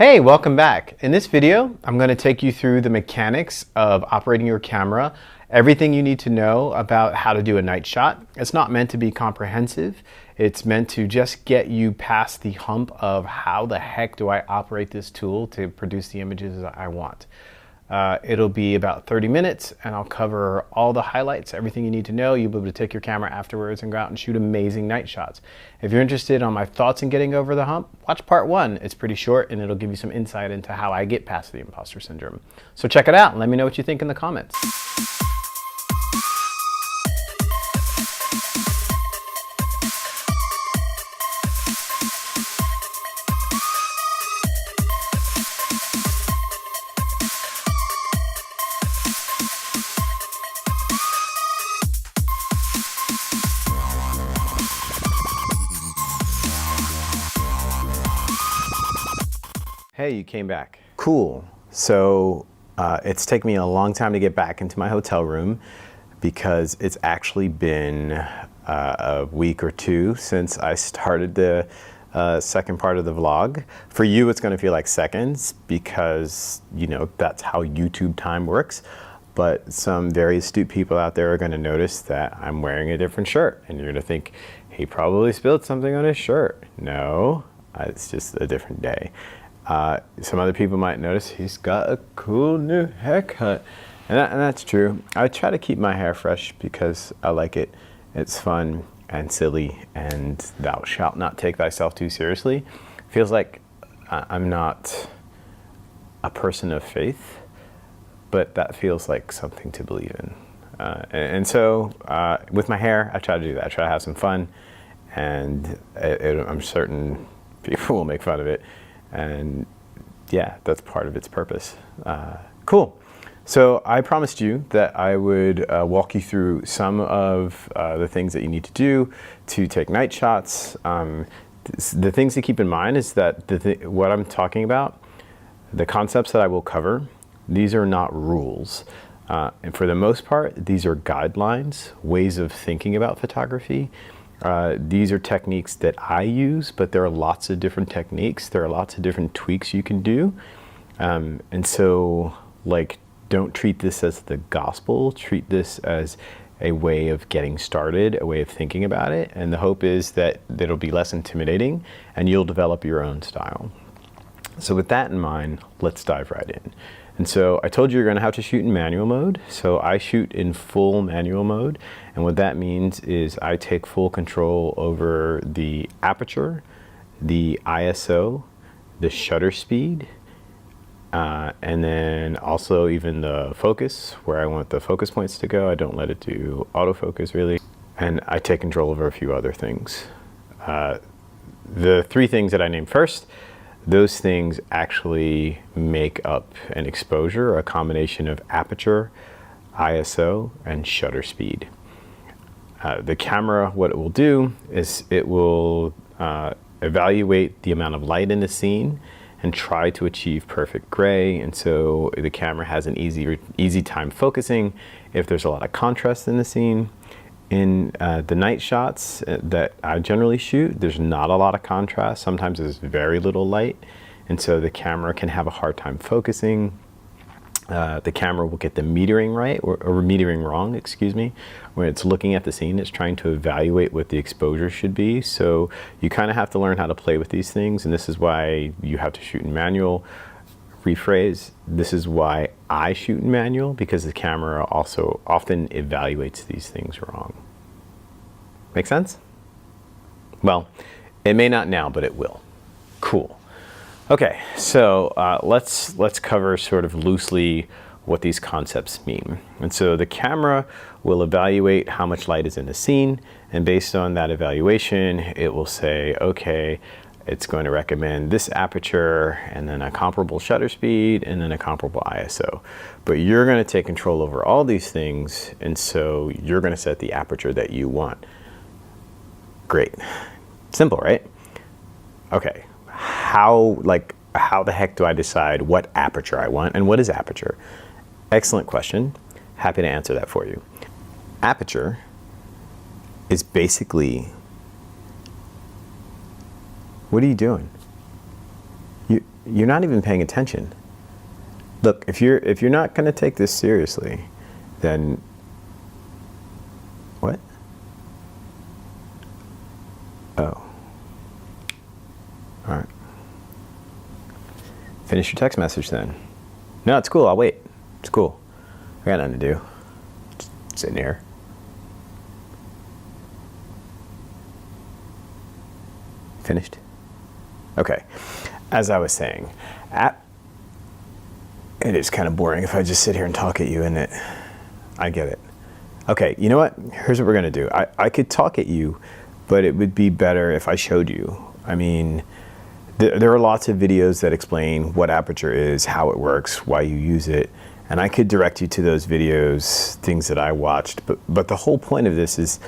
Hey, welcome back. In this video, I'm going to take you through the mechanics of operating your camera, everything you need to know about how to do a night shot. It's not meant to be comprehensive. It's meant to just get you past the hump of how the heck do I operate this tool to produce the images that I want. It'll be about 30 minutes and I'll cover all the highlights, everything you need to know. You'll be able to take your camera afterwards and go out and shoot amazing night shots. If you're interested on my thoughts in getting over the hump, watch part 1. It's pretty short and it'll give you some insight into how I get past the imposter syndrome. So check it out and let me know what you think in the comments. Hey, you came back. Cool. So it's taken me a long time to get back into my hotel room because it's actually been a week or two since I started the second part of the vlog. For you, it's going to feel like seconds because, you know, that's how YouTube time works. But some very astute people out there are going to notice that I'm wearing a different shirt. And you're going to think, he probably spilled something on his shirt. No, it's just a different day. Some other people might notice he's got a cool new haircut, and that's true. I try to keep my hair fresh because I like it. It's fun and silly, and thou shalt not take thyself too seriously. Feels like I'm not a person of faith, but that feels like something to believe in. And so with my hair, I try to do that. I try to have some fun, and I'm certain people will make fun of it. And yeah, that's part of its purpose. Cool. So I promised you that I would walk you through some of the things that you need to do to take night shots. The things to keep in mind is that what I'm talking about, the concepts that I will cover, these are not rules. And for the most part, these are guidelines, ways of thinking about photography. These are techniques that I use, but there are lots of different techniques. There are lots of different tweaks you can do. And so, like, don't treat this as the gospel. Treat this as a way of getting started, a way of thinking about it. And the hope is that it'll be less intimidating and you'll develop your own style. So with that in mind, let's dive right in. And so I told you you're going to have to shoot in manual mode. So I shoot in full manual mode. And what that means is I take full control over the aperture, the ISO, the shutter speed, and then also even the focus, where I want the focus points to go. I don't let it do autofocus really. And I take control over a few other things. The three things that I named first, those things actually make up an exposure, a combination of aperture, ISO, and shutter speed. The camera, what it will do is it will evaluate the amount of light in the scene and try to achieve perfect gray. And so the camera has an easy time focusing if there's a lot of contrast in the scene. In the night shots that I generally shoot, there's not a lot of contrast. Sometimes there's very little light, and so the camera can have a hard time focusing. The camera will get the metering right, or metering wrong, excuse me. When it's looking at the scene, it's trying to evaluate what the exposure should be. So you kind of have to learn how to play with these things, and this is why you have to shoot in manual. Rephrase, this is why I shoot in manual, because the camera also often evaluates these things wrong. Make sense? Well, it may not now, but it will. Cool. Okay, so let's cover sort of loosely what these concepts mean. And so the camera will evaluate how much light is in the scene, and based on that evaluation, it will say, okay, it's going to recommend this aperture and then a comparable shutter speed and then a comparable ISO. But you're going to take control over all these things, and so you're going to set the aperture that you want. Great. Simple, right? Okay. How the heck do I decide what aperture I want, and what is aperture? Excellent question. Happy to answer that for you. Aperture is basically, what are you doing? you're not even paying attention. Look, if you're not going to take this seriously, then what? Oh. All right. Finish your text message then. No, it's cool. I'll wait. It's cool. I got nothing to do. Just sitting here. Finished? Okay. As I was saying, it is kind of boring if I just sit here and talk at you, isn't it? I get it. Okay, you know what? Here's what we're going to do. I could talk at you, but it would be better if I showed you. I mean, there are lots of videos that explain what Aperture is, how it works, why you use it, and I could direct you to those videos, things that I watched. But the whole point of this is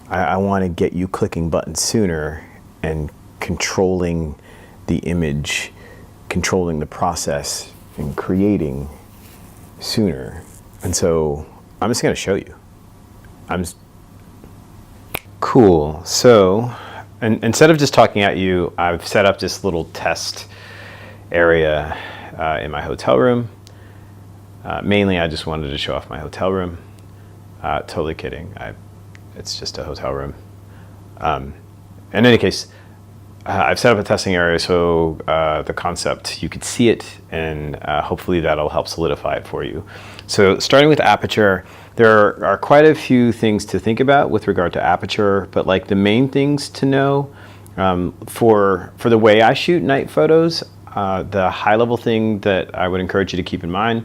I want to get you clicking buttons sooner and controlling the image, controlling the process, and creating sooner. And so I'm just going to show you. Cool. So, and instead of just talking at you, I've set up this little test area in my hotel room. Mainly, I just wanted to show off my hotel room. Totally kidding. It's just a hotel room. In any case, I've set up a testing area so the concept, you could see it, and hopefully that'll help solidify it for you. So starting with Aperture, there are quite a few things to think about with regard to Aperture, but like the main things to know for the way I shoot night photos, the high level thing that I would encourage you to keep in mind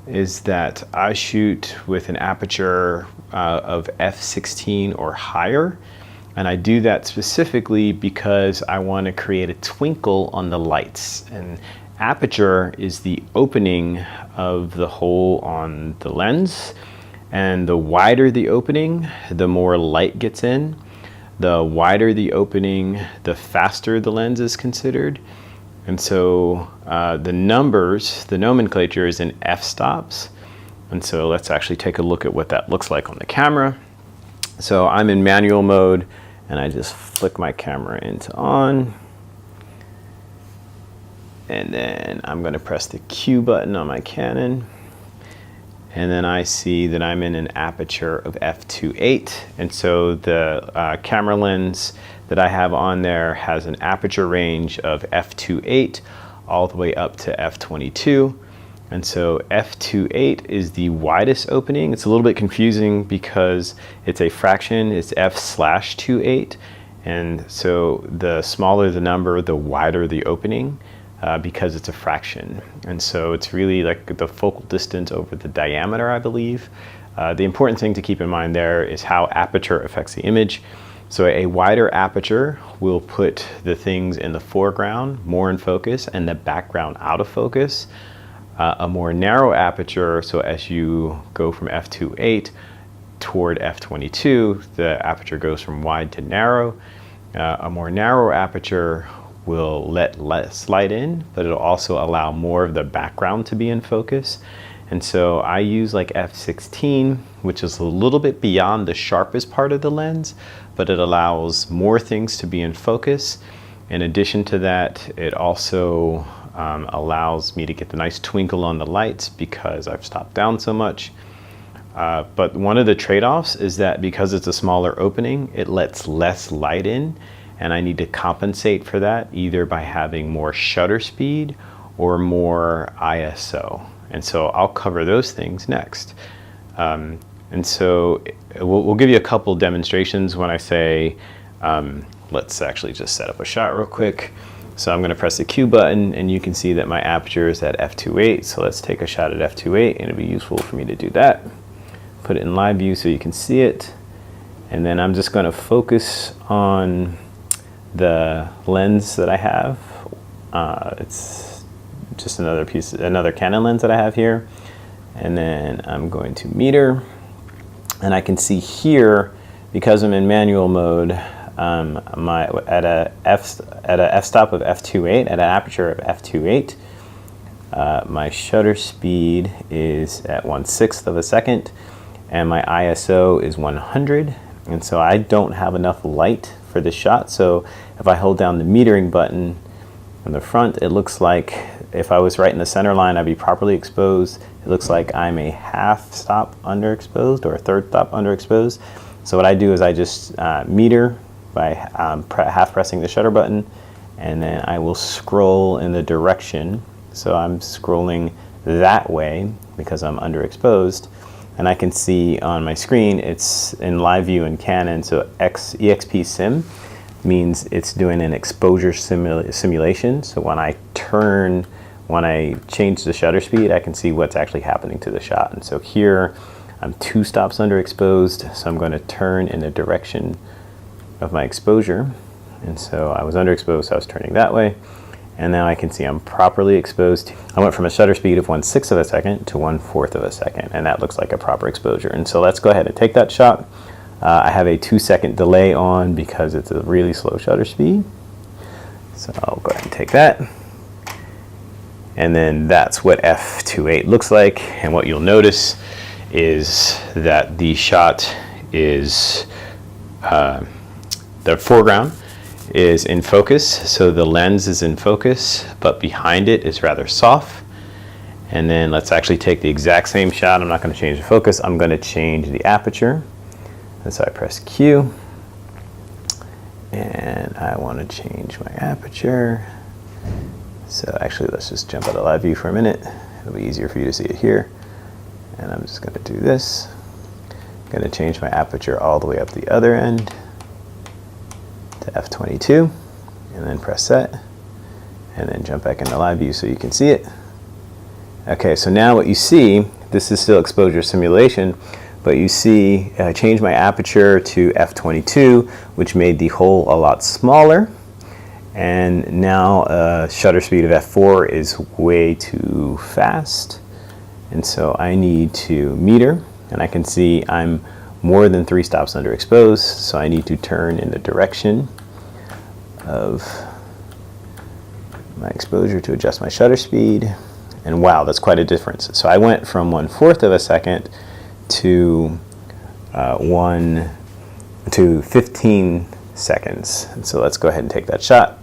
is that I shoot with an aperture of f/16 or higher. And I do that specifically because I want to create a twinkle on the lights. And aperture is the opening of the hole on the lens. And the wider the opening, the more light gets in. The wider the opening, the faster the lens is considered. And so the numbers, the nomenclature is in f-stops. And so let's actually take a look at what that looks like on the camera. So I'm in manual mode, and I just flick my camera into on. And then I'm going to press the Q button on my Canon. And then I see that I'm in an aperture of f2.8. And so the camera lens that I have on there has an aperture range of f2.8 all the way up to f22. And so f2.8 is the widest opening. It's a little bit confusing because it's a fraction, it's f/2.8. And so the smaller the number, the wider the opening because it's a fraction. And so it's really like the focal distance over the diameter, I believe. The important thing to keep in mind there is how aperture affects the image. So a wider aperture will put the things in the foreground, more in focus, and the background out of focus. A more narrow aperture, so as you go from f2.8 toward f22, the aperture goes from wide to narrow. A more narrow aperture will let less light in, but it'll also allow more of the background to be in focus. And so I use like f16, which is a little bit beyond the sharpest part of the lens, but it allows more things to be in focus. In addition to that, it also allows me to get the nice twinkle on the lights because I've stopped down so much. But one of the trade-offs is that because it's a smaller opening, it lets less light in, and I need to compensate for that either by having more shutter speed or more ISO. And so I'll cover those things next. And so we'll give you a couple demonstrations when I say, let's actually just set up a shot real quick. So I'm going to press the Q button, and you can see that my aperture is at f2.8. So let's take a shot at f2.8, and it'll be useful for me to do that. Put it in live view so you can see it. And then I'm just going to focus on the lens that I have. It's just another Canon lens that I have here. And then I'm going to meter. And I can see here, because I'm in manual mode, at a f-stop of f2.8, at an aperture of f2.8, my shutter speed is at 1/6 of a second, and my ISO is 100. And so I don't have enough light for this shot. So if I hold down the metering button on the front, it looks like if I was right in the center line, I'd be properly exposed. It looks like I'm a half stop underexposed or a third stop underexposed. So what I do is I just meter by half pressing the shutter button, and then I will scroll in the direction. So I'm scrolling that way because I'm underexposed. And I can see on my screen, it's in live view in Canon, so EXP Sim means it's doing an exposure simulation. So when I change the shutter speed, I can see what's actually happening to the shot. And so here, I'm 2 stops underexposed, so I'm going to turn in the direction of my exposure. And so I was underexposed, so I was turning that way. And now I can see I'm properly exposed. I went from a shutter speed of 1/6 of a second to 1/4 of a second, and that looks like a proper exposure. And so let's go ahead and take that shot. I have a 2-second delay on because it's a really slow shutter speed. So I'll go ahead and take that. And then that's what f2.8 looks like. And what you'll notice is that the shot is, the foreground is in focus. So the lens is in focus, but behind it is rather soft. And then let's actually take the exact same shot. I'm not going to change the focus. I'm going to change the aperture. And so I press Q, and I want to change my aperture. So actually, let's just jump out of live view for a minute. It'll be easier for you to see it here. And I'm just going to do this. I'm going to change my aperture all the way up the other end to f22, and then press set, and then jump back into live view so you can see it. Okay, so now what you see, this is still exposure simulation, but you see I changed my aperture to f22, which made the hole a lot smaller. And now shutter speed of f4 is way too fast. And so I need to meter, and I can see I'm more than 3 stops underexposed, so I need to turn in the direction of my exposure to adjust my shutter speed. And wow, that's quite a difference. So I went from 1/4 of a second to 15 seconds. And so let's go ahead and take that shot.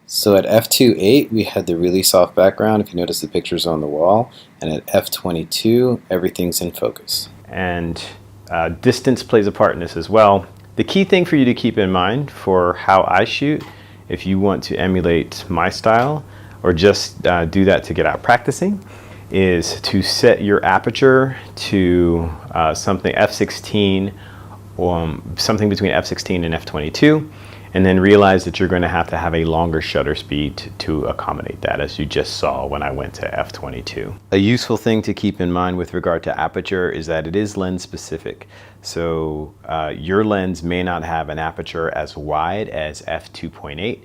So at f2.8, we had the really soft background, if you notice the pictures on the wall, and at f22, everything's in focus. And distance plays a part in this as well. The key thing for you to keep in mind for how I shoot, if you want to emulate my style, or just do that to get out practicing, is to set your aperture to something f16, something between f16 and f22, and then realize that you're going to have a longer shutter speed to accommodate that, as you just saw when I went to f22. A useful thing to keep in mind with regard to aperture is that it is lens specific. So your lens may not have an aperture as wide as f2.8.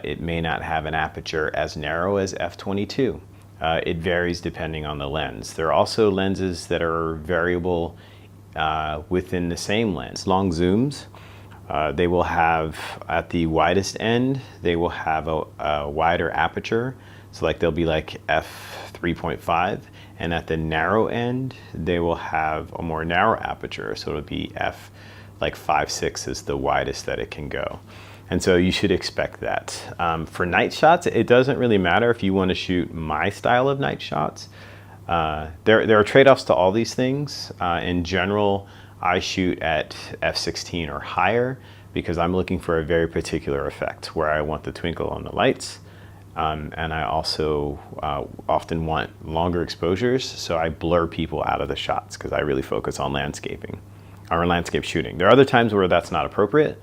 It may not have an aperture as narrow as f22. It varies depending on the lens. There are also lenses that are variable within the same lens. Long zooms, they will have, at the widest end, they will have a wider aperture. So like they'll be like f3.5, and at the narrow end, they will have a more narrow aperture. So it'll be f like 5.6 is the widest that it can go. And so you should expect that. For night shots, it doesn't really matter if you want to shoot my style of night shots. There are trade-offs to all these things. In general, I shoot at f16 or higher because I'm looking for a very particular effect where I want the twinkle on the lights. And I also often want longer exposures, so I blur people out of the shots because I really focus on landscaping or landscape shooting. There are other times where that's not appropriate,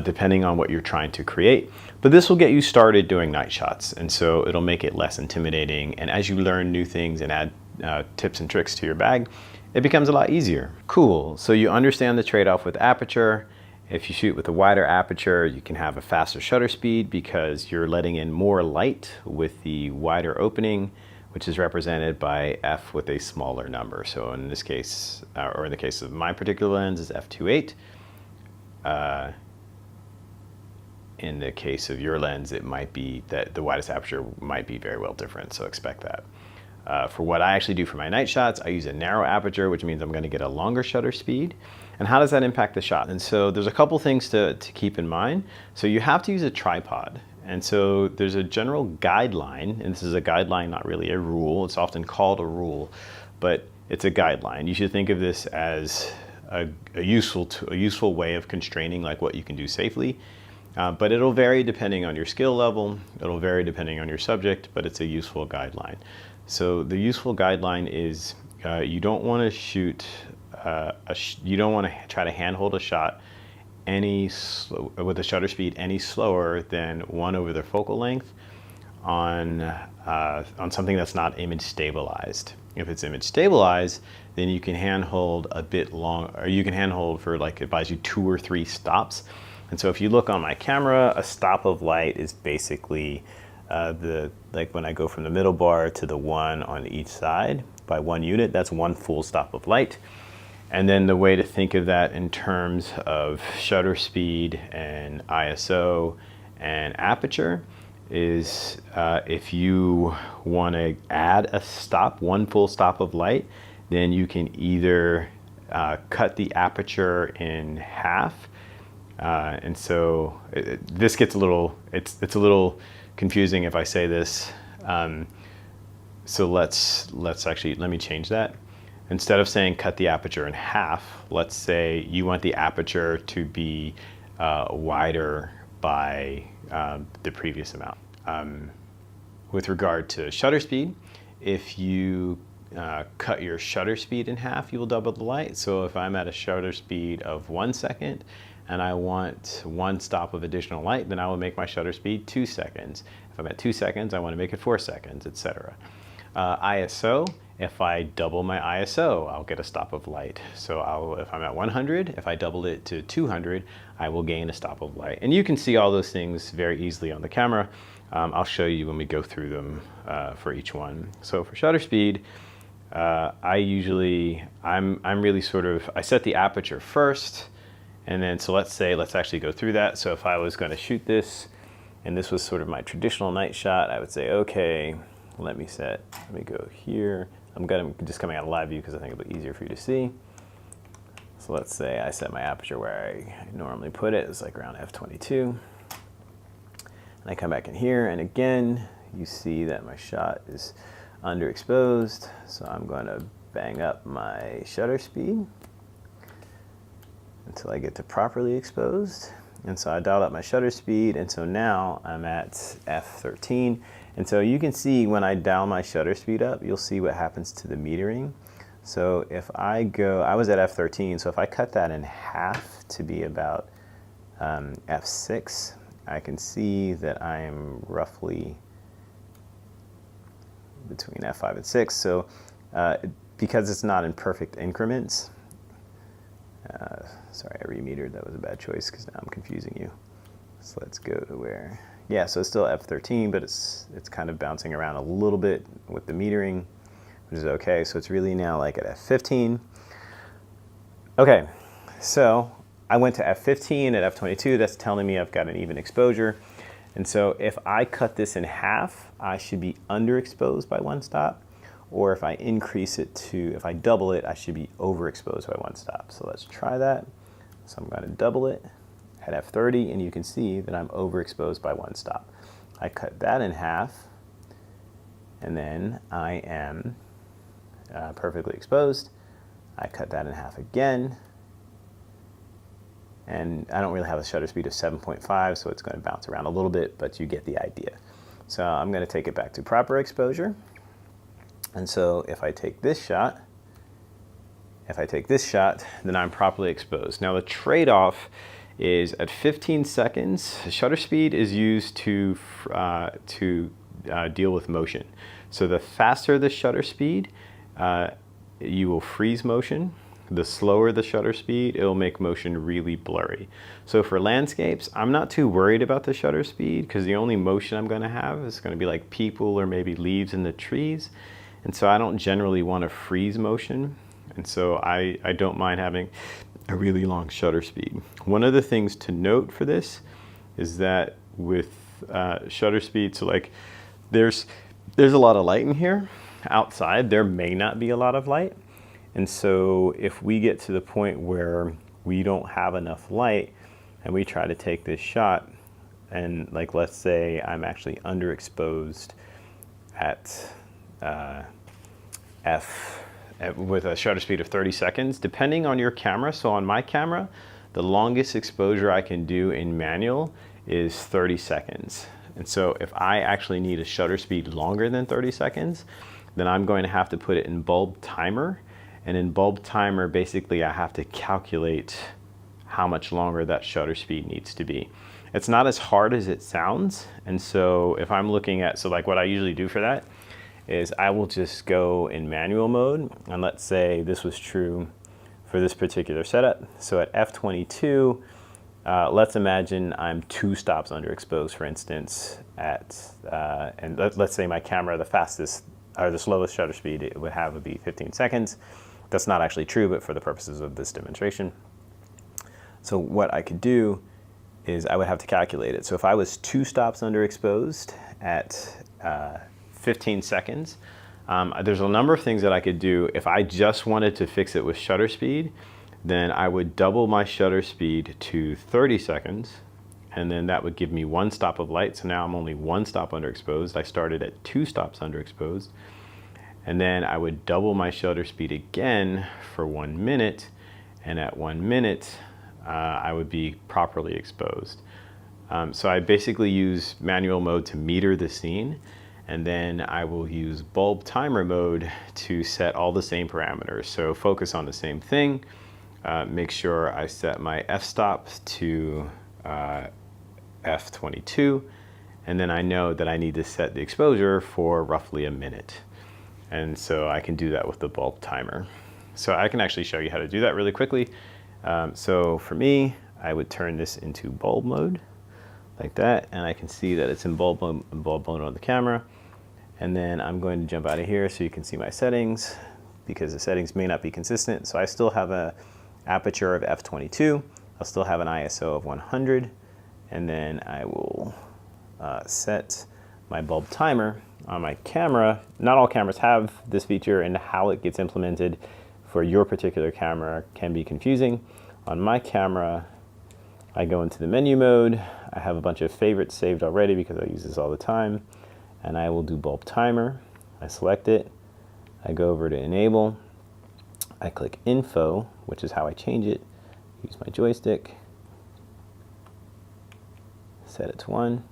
depending on what you're trying to create. But this will get you started doing night shots, and so it'll make it less intimidating. And as you learn new things and add tips and tricks to your bag, it becomes a lot easier. Cool, so you understand the trade-off with aperture. If you shoot with a wider aperture, you can have a faster shutter speed because you're letting in more light with the wider opening, which is represented by f with a smaller number. So in this case, or in the case of my particular lens, is f2.8. In the case of your lens, it might be that the widest aperture might be very well different, so expect that. For what I actually do for my night shots, I use a narrow aperture, which means I'm going to get a longer shutter speed. And how does that impact the shot? And so there's a couple things to keep in mind. So you have to use a tripod. And so there's a general guideline, and this is a guideline, not really a rule. It's often called a rule, but it's a guideline. You should think of this as a useful way of constraining like what you can do safely. But it'll vary depending on your skill level. It'll vary depending on your subject, but it's a useful guideline. So the useful guideline is you don't want to shoot, you don't want to try to handhold a shot with a shutter speed any slower than 1 over the focal length on something that's not image stabilized. If it's image stabilized, then you can handhold a bit long, or you can handhold for like it buys you 2 or 3 stops. And so if you look on my camera, a stop of light is basically like when I go from the middle bar to the 1 on each side by 1 unit, that's 1 full stop of light. And then the way to think of that in terms of shutter speed and ISO and aperture is if you want to add a stop, 1 full stop of light, then you can either cut the aperture in half. And so this gets a little, it's a little confusing if I say this. So let me change that. Instead of saying cut the aperture in half, let's say you want the aperture to be wider by the previous amount. With regard to shutter speed, if you cut your shutter speed in half, you will double the light. So if I'm at a shutter speed of 1 second and I want 1 stop of additional light, then I will make my shutter speed 2 seconds. If I'm at 2 seconds, I want to make it 4 seconds, etc. ISO, if I double my ISO, I'll get a stop of light. So if I'm at 100, if I double it to 200, I will gain a stop of light. And you can see all those things very easily on the camera. I'll show you when we go through them for each one. So for shutter speed, I'm really sort of, I set the aperture first, and then so let's actually go through that. So if I was going to shoot this, and this was sort of my traditional night shot, I would say, okay, let me go here. I'm just coming out of live view because I think it'll be easier for you to see. So let's say I set my aperture where I normally put it. It's like around f22. And I come back in here, and again, you see that my shot is underexposed. So I'm going to bang up my shutter speed until I get to properly exposed. And so I dialed up my shutter speed, and so now I'm at f13. And so you can see when I dial my shutter speed up, you'll see what happens to the metering. So if I was at f13, so if I cut that in half to be about f6, I can see that I am roughly between f5 and 6. So because it's not in perfect increments, sorry, I remetered. That was a bad choice because now I'm confusing you. So let's go to where, yeah, so it's still f13, but it's kind of bouncing around a little bit with the metering, which is okay. So it's really now like at f15. Okay, so I went to f15 at f22. That's telling me I've got an even exposure. And so if I cut this in half, I should be underexposed by 1 stop. Or if I increase it if I double it, I should be overexposed by 1 stop. So let's try that. So I'm going to double it at f30, and you can see that I'm overexposed by 1 stop. I cut that in half, and then I am perfectly exposed. I cut that in half again, and I don't really have a shutter speed of 7.5, so it's going to bounce around a little bit, but you get the idea. So I'm going to take it back to proper exposure. And so if I take this shot, then I'm properly exposed. Now the trade-off is at 15 seconds, shutter speed is used to deal with motion. So the faster the shutter speed, you will freeze motion. The slower the shutter speed, it'll make motion really blurry. So for landscapes, I'm not too worried about the shutter speed because the only motion I'm going to have is going to be like people or maybe leaves in the trees. And so I don't generally want to freeze motion. And so I don't mind having a really long shutter speed. One of the things to note for this is that with shutter speed, so like there's a lot of light in here. outside, there may not be a lot of light. And so if we get to the point where we don't have enough light and we try to take this shot, and like let's say I'm actually underexposed at with a shutter speed of 30 seconds, depending on your camera. So on my camera, the longest exposure I can do in manual is 30 seconds. And so if I actually need a shutter speed longer than 30 seconds, then I'm going to have to put it in bulb timer. And in bulb timer, basically I have to calculate how much longer that shutter speed needs to be. It's not as hard as it sounds. And so if I'm looking at, so like what I usually do for that is I will just go in manual mode. And let's say this was true for this particular setup. So at f22, let's imagine I'm 2 stops underexposed, for instance, and let's say my camera, the fastest or the slowest shutter speed it would have would be 15 seconds. That's not actually true, but for the purposes of this demonstration. So what I could do is I would have to calculate it. So if I was 2 stops underexposed at 15 seconds, there's a number of things that I could do. If I just wanted to fix it with shutter speed, then I would double my shutter speed to 30 seconds, and then that would give me 1 stop of light. So now I'm only 1 stop underexposed. I started at 2 stops underexposed. And then I would double my shutter speed again for 1 minute, and at 1 minute, I would be properly exposed. So I basically use manual mode to meter the scene, and then I will use bulb timer mode to set all the same parameters. So focus on the same thing. Make sure I set my f-stop to f22, and then I know that I need to set the exposure for roughly a minute. And so I can do that with the bulb timer. So I can actually show you how to do that really quickly. So for me, I would turn this into bulb mode like that, and I can see that it's in bulb mode on the camera. And then I'm going to jump out of here so you can see my settings, because the settings may not be consistent. So I still have a aperture of f22. I'll still have an ISO of 100, and then I will set my bulb timer on my camera. Not all cameras have this feature, and how it gets implemented for your particular camera can be confusing. On my camera, I go into the menu mode. I have a bunch of favorites saved already because I use this all the time, and I will do bulb timer. I select it, I go over to enable, I click info, which is how I change it, use my joystick, set it to 1,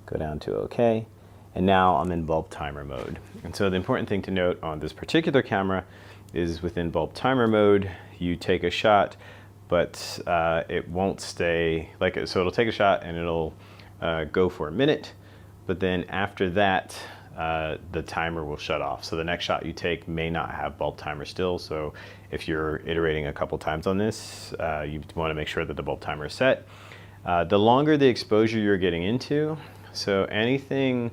go down to OK, and now I'm in bulb timer mode. And so the important thing to note on this particular camera is within bulb timer mode, you take a shot, but it won't stay like it. So it'll take a shot and it'll go for a minute, but then after that, the timer will shut off. So the next shot you take may not have bulb timer still. So if you're iterating a couple times on this, you want to make sure that the bulb timer is set. The longer the exposure you're getting into, so anything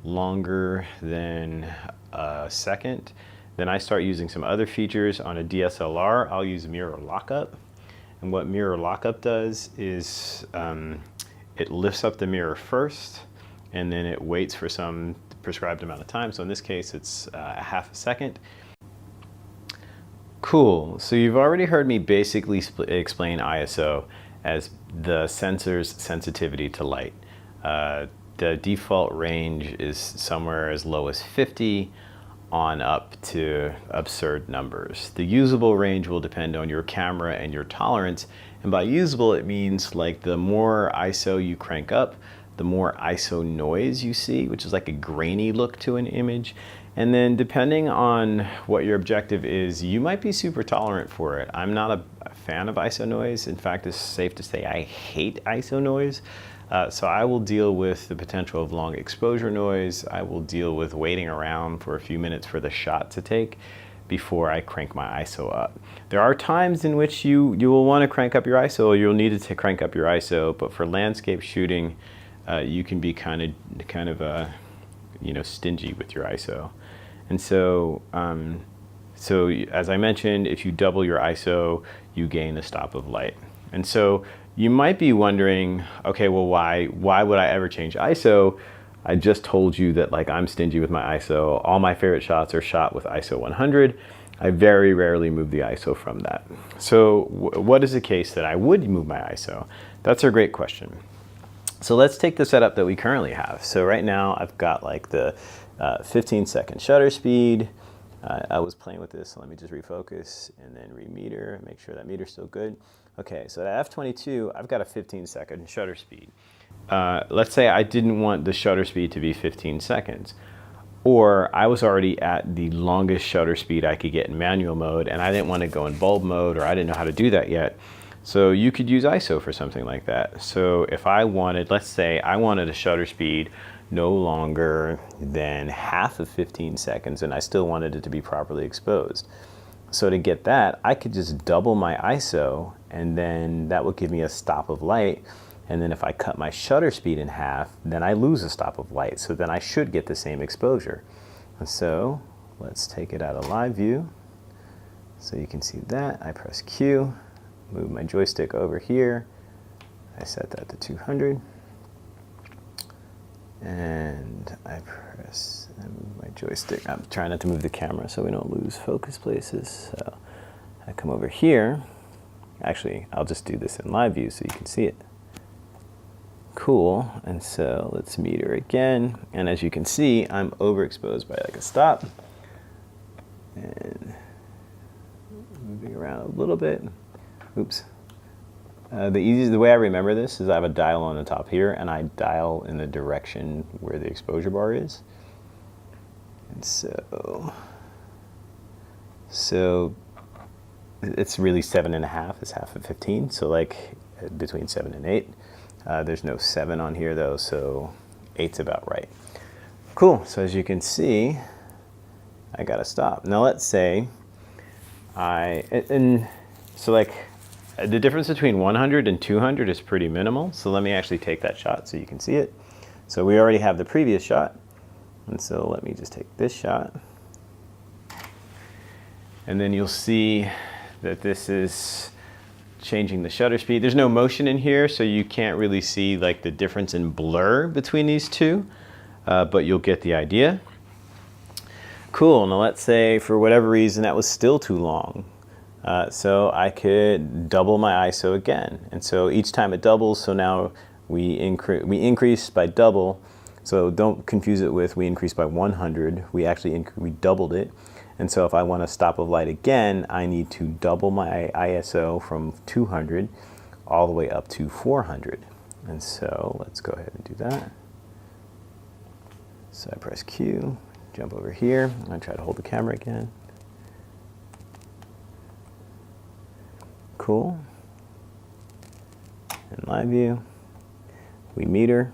longer than a second, then I start using some other features. On a DSLR, I'll use mirror lockup. And what mirror lockup does is it lifts up the mirror first, and then it waits for some prescribed amount of time. So in this case, it's a half a second. Cool, so you've already heard me basically explain ISO as the sensor's sensitivity to light. The default range is somewhere as low as 50 on up to absurd numbers. The usable range will depend on your camera and your tolerance. And by usable, it means like the more ISO you crank up, the more ISO noise you see, which is like a grainy look to an image. And then depending on what your objective is, you might be super tolerant for it. I'm not a fan of ISO noise. In fact, it's safe to say I hate ISO noise. So I will deal with the potential of long exposure noise. I will deal with waiting around for a few minutes for the shot to take before I crank my ISO up. There are times in which you will want to crank up your ISO, or you'll need to crank up your ISO, but for landscape shooting, you can be kind of stingy with your ISO. And so, as I mentioned, if you double your ISO, you gain a stop of light. And so you might be wondering, okay, well, why would I ever change ISO? I just told you that like I'm stingy with my ISO. All my favorite shots are shot with ISO 100. I very rarely move the ISO from that. So what is the case that I would move my ISO? That's a great question. So let's take the setup that we currently have. So right now I've got like the 15-second shutter speed. I was playing with this, so let me just refocus and then remeter, make sure that meter's still good. Okay, so at f22, I've got a 15-second shutter speed. Let's say I didn't want the shutter speed to be 15 seconds, or I was already at the longest shutter speed I could get in manual mode, and I didn't want to go in bulb mode, or I didn't know how to do that yet. So you could use ISO for something like that. So if I wanted, let's say I wanted a shutter speed no longer than half of 15 seconds, and I still wanted it to be properly exposed. So to get that, I could just double my ISO, and then that would give me a stop of light. And then if I cut my shutter speed in half, then I lose a stop of light. So then I should get the same exposure. And so let's take it out of live view. So you can see that. I press Q, move my joystick over here. I set that to 200. And I press and move my joystick. I'm trying not to move the camera so we don't lose focus places. So I come over here. Actually, I'll just do this in live view so you can see it. Cool. And so let's meter again. And as you can see, I'm overexposed by like a stop. And moving around a little bit. Oops. The way I remember this is I have a dial on the top here, and I dial in the direction where the exposure bar is. And so it's really 7.5 is half of 15. So like between 7 and 8. There's no 7 on here though, so 8's about right. Cool. So as you can see, I got to stop. Now let's say so like. The difference between 100 and 200 is pretty minimal, so let me actually take that shot so you can see it. So we already have the previous shot, and so let me just take this shot. And then you'll see that this is changing the shutter speed. There's no motion in here, so you can't really see like the difference in blur between these two, but you'll get the idea. Cool, now let's say for whatever reason that was still too long. So I could double my ISO again. And so each time it doubles, so now we increase by double. So don't confuse it with we increase by 100. We actually we doubled it. And so if I want to stop of light again, I need to double my ISO from 200 all the way up to 400. And so let's go ahead and do that. So I press Q, jump over here. I'm going to try to hold the camera again. Cool. In live view, we meter,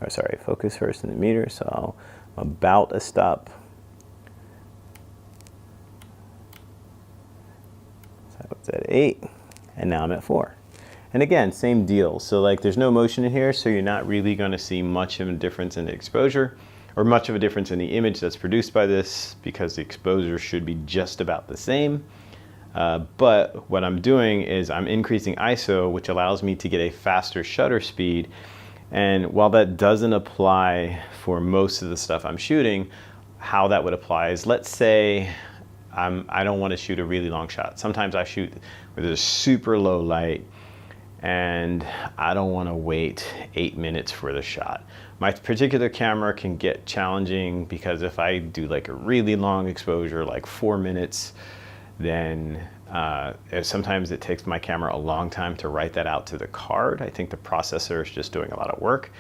or sorry, focus first and then meter. So I'm about a stop. So I was at 8, and now I'm at 4. And again, same deal. So like there's no motion in here, so you're not really going to see much of a difference in the exposure, or much of a difference in the image that's produced by this, because the exposure should be just about the same. But what I'm doing is I'm increasing ISO, which allows me to get a faster shutter speed. And while that doesn't apply for most of the stuff I'm shooting, how that would apply is, let's say I don't want to shoot a really long shot. Sometimes I shoot where there's super low light and I don't want to wait 8 minutes for the shot. My particular camera can get challenging because if I do like a really long exposure, like 4 minutes, then sometimes it takes my camera a long time to write that out to the card. I think the processor is just doing a lot of work.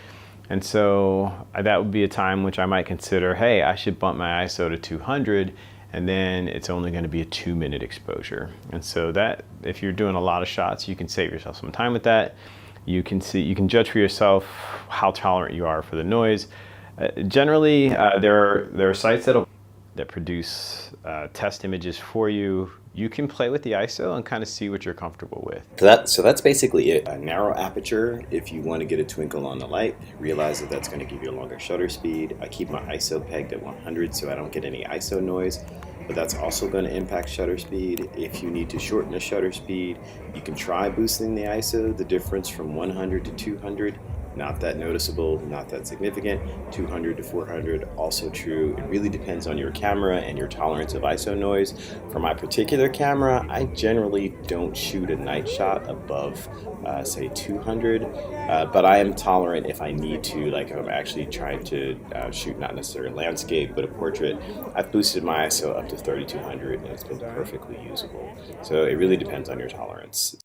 And so that would be a time which I might consider, hey, I should bump my ISO to 200, and then it's only going to be a 2-minute exposure. And so that, if you're doing a lot of shots, you can save yourself some time with that. You can judge for yourself how tolerant you are for the noise. Generally, there are sites that produce test images for you. You can play with the ISO and kind of see what you're comfortable with. So that's basically it. A narrow aperture if you want to get a twinkle on the light. Realize that that's going to give you a longer shutter speed. I keep my ISO pegged at 100 so I don't get any ISO noise, but that's also going to impact shutter speed. If you need to shorten the shutter speed, you can try boosting the ISO. The difference from 100 to 200 not that noticeable, not that significant. 200 to 400, also true. It really depends on your camera and your tolerance of ISO noise. For my particular camera, I generally don't shoot a night shot above, say, 200, but I am tolerant if I need to, like if I'm actually trying to shoot not necessarily a landscape, but a portrait. I've boosted my ISO up to 3200 and it's been perfectly usable. So it really depends on your tolerance.